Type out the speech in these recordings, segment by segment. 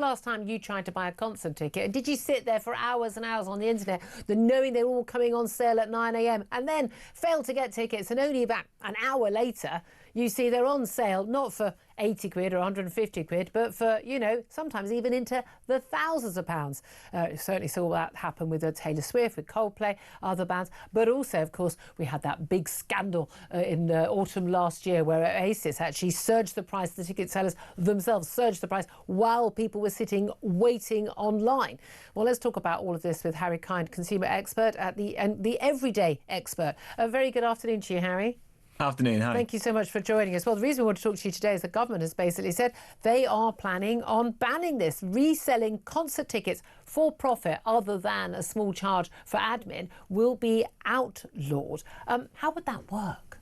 Last time you tried to buy a concert ticket, and did you sit there for hours and hours on the internet, knowing they were all coming on sale at 9 a.m. and then failed to get tickets, and only about an hour later you see they're on sale, not for 80 quid or 150 quid, but for, you know, sometimes even into the thousands of pounds. Certainly saw that happen with Taylor Swift, with Coldplay, other bands. But also, of course, we had that big scandal in autumn last year where Oasis actually surged the price. The ticket sellers themselves surged the price while people were sitting waiting online. Well, let's talk about all of this with Harry Kind, consumer expert at the Everyday Expert. A very good afternoon to you, Harry. Afternoon, hi. Thank you so much for joining us. Well, the reason we want to talk to you today is the government has basically said they are planning on banning this, reselling concert tickets for profit other than a small charge for admin will be outlawed. How would that work?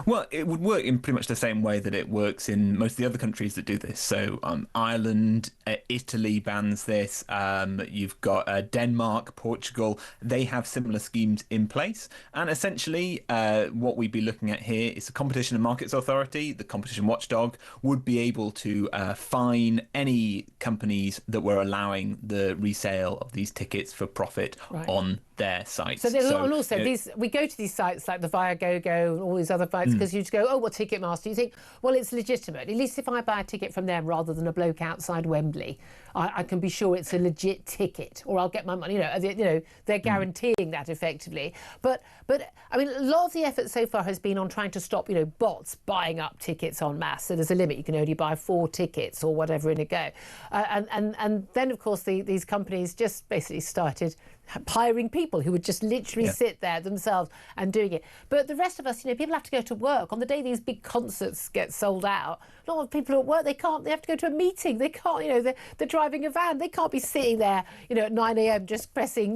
Well, it would work in pretty much the same way that it works in most of the other countries that do this. So Ireland, Italy bans this. You've got Denmark, Portugal. They have similar schemes in place. And essentially, what we'd be looking at here is the Competition and Markets Authority, the competition watchdog, would be able to fine any companies that were allowing the resale of these tickets for profit on their sites. And also, you know, we go to these sites like the Viagogo and all these other sites because you just go, oh, well, Ticketmaster. You think, well, it's legitimate. At least if I buy a ticket from them rather than a bloke outside Wembley, I can be sure it's a legit ticket, or I'll get my money. You know, they're guaranteeing that effectively. But I mean, a lot of the effort so far has been on trying to stop, you know, bots buying up tickets en masse. So there's a limit. You can only buy 4 tickets or whatever in a go. And then, of course, these companies just basically started hiring people who would just literally sit there themselves and doing it. But the rest of us, you know, people have to go to work. On the day these big concerts get sold out, a lot of people at work, they have to go to a meeting. They can't, you know, they're driving a van. They can't be sitting there, you know, at 9 a.m. just pressing,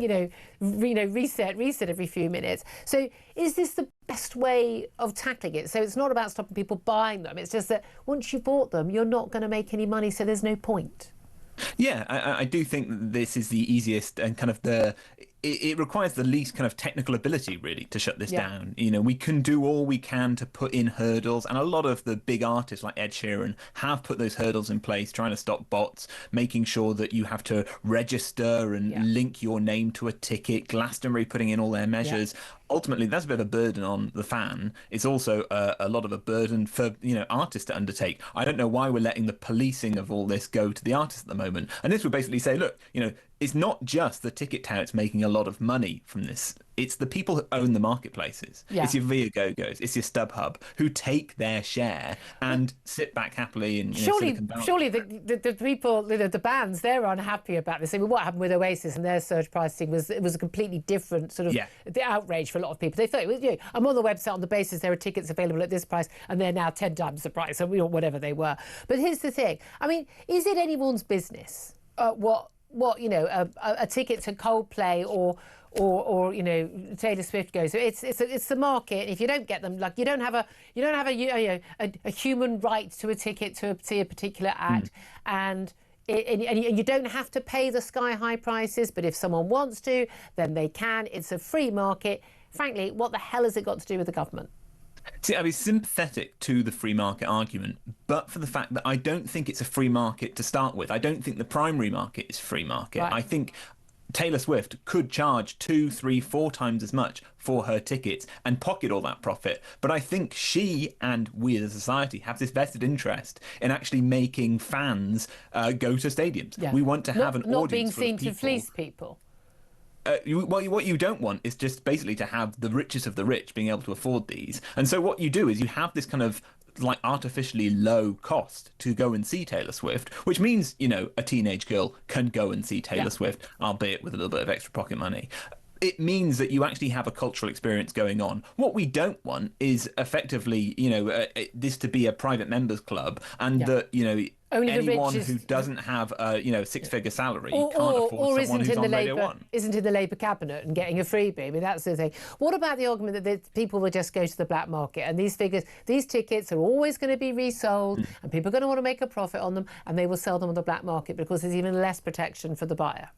reset every few minutes. So is this the best way of tackling it? So it's not about stopping people buying them. It's just that once you bought them, you're not going to make any money, so there's no point. Yeah, I do think that this is the easiest and kind of it requires the least kind of technical ability, really, to shut this down. You know, we can do all we can to put in hurdles, and a lot of the big artists like Ed Sheeran have put those hurdles in place, trying to stop bots, making sure that you have to register and link your name to a ticket, Glastonbury putting in all their measures. Ultimately, that's a bit of a burden on the fan. It's also a lot of a burden for, you know, artists to undertake. I don't know why we're letting the policing of all this go to the artists at the moment. And this would basically say, look, you know, it's not just the ticket touts making a lot of money from this. It's the people who own the marketplaces. It's your Viagogos, it's your StubHub, who take their share and sit back happily in Silicon Valley. Surely the people, the bands, they're unhappy about this. I mean, what happened with Oasis and their surge pricing it was a completely different sort of the outrage for a lot of people. They thought it was, you know, I'm on the website on the basis there are tickets available at this price and they're now 10 times the price, or whatever they were. But here's the thing. I mean, is it anyone's business what you know, a ticket to Coldplay or you know, Taylor Swift goes? So it's the market. If you don't get them, like you don't have a human right to a ticket to see a particular ad, and you don't have to pay the sky high prices. But if someone wants to, then they can. It's a free market. Frankly, what the hell has it got to do with the government? See, I'd be sympathetic to the free market argument, but for the fact that I don't think it's a free market to start with. I don't think the primary market is free market. I think Taylor Swift could charge 2, 3, 4 times as much for her tickets and pocket all that profit. But I think she and we as a society have this vested interest in actually making fans go to stadiums. We want to have an audience not being seen to fleece people. What you don't want is just basically to have the richest of the rich being able to afford these. And so what you do is you have this kind of like artificially low cost to go and see Taylor Swift, which means, you know, a teenage girl can go and see Taylor Swift, albeit with a little bit of extra pocket money. It means that you actually have a cultural experience going on. What we don't want is effectively, you know, this to be a private members club, and that, you know, only anyone who doesn't have a, you know, 6-figure salary can't afford someone who's on Radio 1. Isn't in the Labour cabinet and getting a freebie. I mean, that's the thing. What about the argument that people will just go to the black market and these tickets are always going to be resold and people are going to want to make a profit on them and they will sell them on the black market because there's even less protection for the buyer?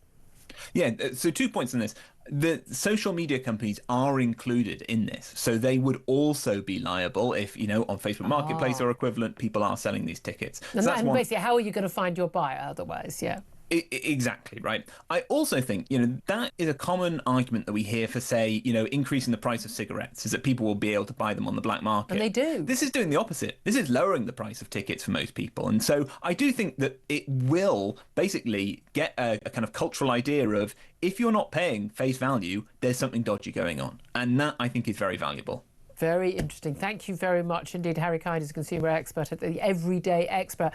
Yeah, so 2 points on this. The social media companies are included in this, so they would also be liable if, on Facebook Marketplace or equivalent, people are selling these tickets. So And, that's and one. basically, how are you going to find your buyer otherwise? Yeah. Exactly right. I also think, that is a common argument that we hear for, say, increasing the price of cigarettes, is that people will be able to buy them on the black market. And they do. This is doing the opposite. This is lowering the price of tickets for most people. And so I do think that it will basically get a kind of cultural idea of, if you're not paying face value, there's something dodgy going on. And that, I think, is very valuable. Very interesting. Thank you very much indeed. Harry Kind is a consumer expert, the everyday expert.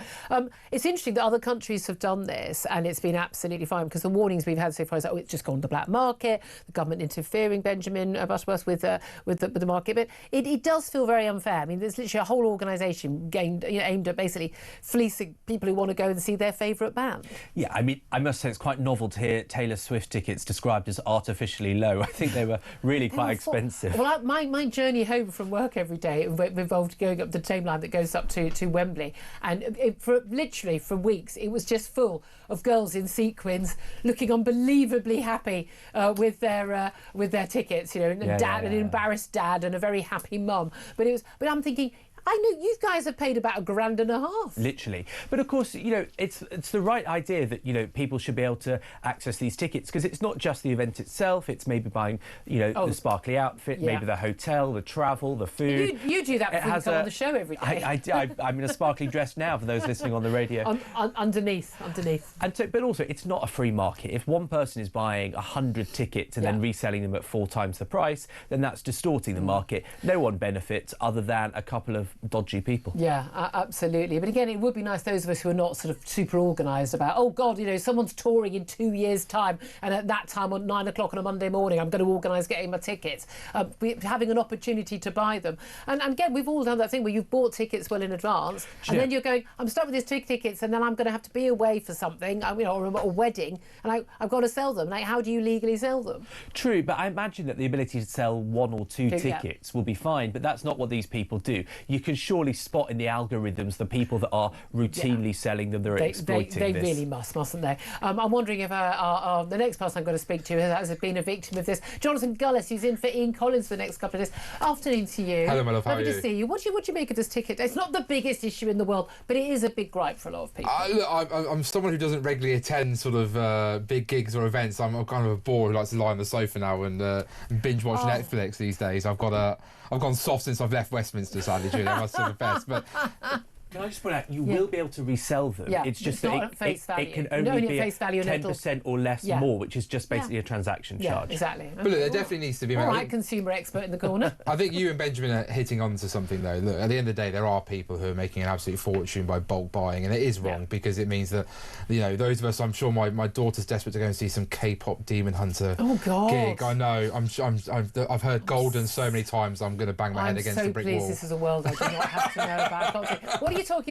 It's interesting that other countries have done this and it's been absolutely fine, because the warnings we've had so far is that, it's just gone to the black market, the government interfering, Benjamin Butterworth, with the market. But it does feel very unfair. I mean, there's literally a whole organisation aimed at basically fleecing people who want to go and see their favourite band. Yeah, I mean, I must say it's quite novel to hear Taylor Swift tickets described as artificially low. I think they were really quite expensive. Well, my journey home from work every day involved going up the train line that goes up to Wembley, and literally for weeks it was just full of girls in sequins looking unbelievably happy with their tickets, and an embarrassed dad and a very happy mum. But I'm thinking, I know you guys have paid about £1.50. Literally. But of course, it's the right idea that, people should be able to access these tickets, because it's not just the event itself, it's maybe buying, the sparkly outfit, maybe the hotel, the travel, the food. You do that before you come on the show every day. I'm in a sparkly dress now for those listening on the radio. Underneath. And so, but also, it's not a free market. If one person is buying 100 tickets and then reselling them at 4 times the price, then that's distorting the market. No one benefits other than a couple of dodgy people. Yeah, absolutely. But again, it would be nice, those of us who are not sort of super organised about, oh God, someone's touring in 2 years' time, and at that time on 9 o'clock on a Monday morning, I'm going to organise getting my tickets, having an opportunity to buy them. And again, we've all done that thing where you've bought tickets well in advance, and then you're going, I'm stuck with these 2 tickets, and then I'm going to have to be away for something, or a wedding, and I've got to sell them. Like, how do you legally sell them? True, but I imagine that the ability to sell 1 or 2 tickets will be fine, but that's not what these people do. You can surely spot in the algorithms the people that are routinely selling them, that are exploiting they this. really mustn't they? I'm wondering if the next person I'm going to speak to has been a victim of this. Jonathan Gullis, who's in for Ian Collins for the next couple of days. Afternoon to you. Hello, my love. How are you? Lovely to see you. What do you make of this ticket? It's not the biggest issue in the world, but it is a big gripe for a lot of people. Look, I'm someone who doesn't regularly attend sort of big gigs or events. I'm kind of a bore who likes to lie on the sofa now and binge watch Netflix these days. I've gone soft since I've left Westminster, sadly, Julia. I must say the best. But can I just point out, you will be able to resell them. Yeah. It's just not that it can only be 10% or less more, which is just basically a transaction charge. Yeah, exactly. But look, there definitely needs to be... All right, consumer expert in the corner. I think you and Benjamin are hitting on to something, though. Look, at the end of the day, there are people who are making an absolute fortune by bulk buying, and it is wrong because it means that, those of us... I'm sure my daughter's desperate to go and see some K-pop Demon Hunter gig. I know. I've heard Golden so many times I'm going to bang my head against the brick wall. I'm so pleased this is a world I do not have to know about. What are you talking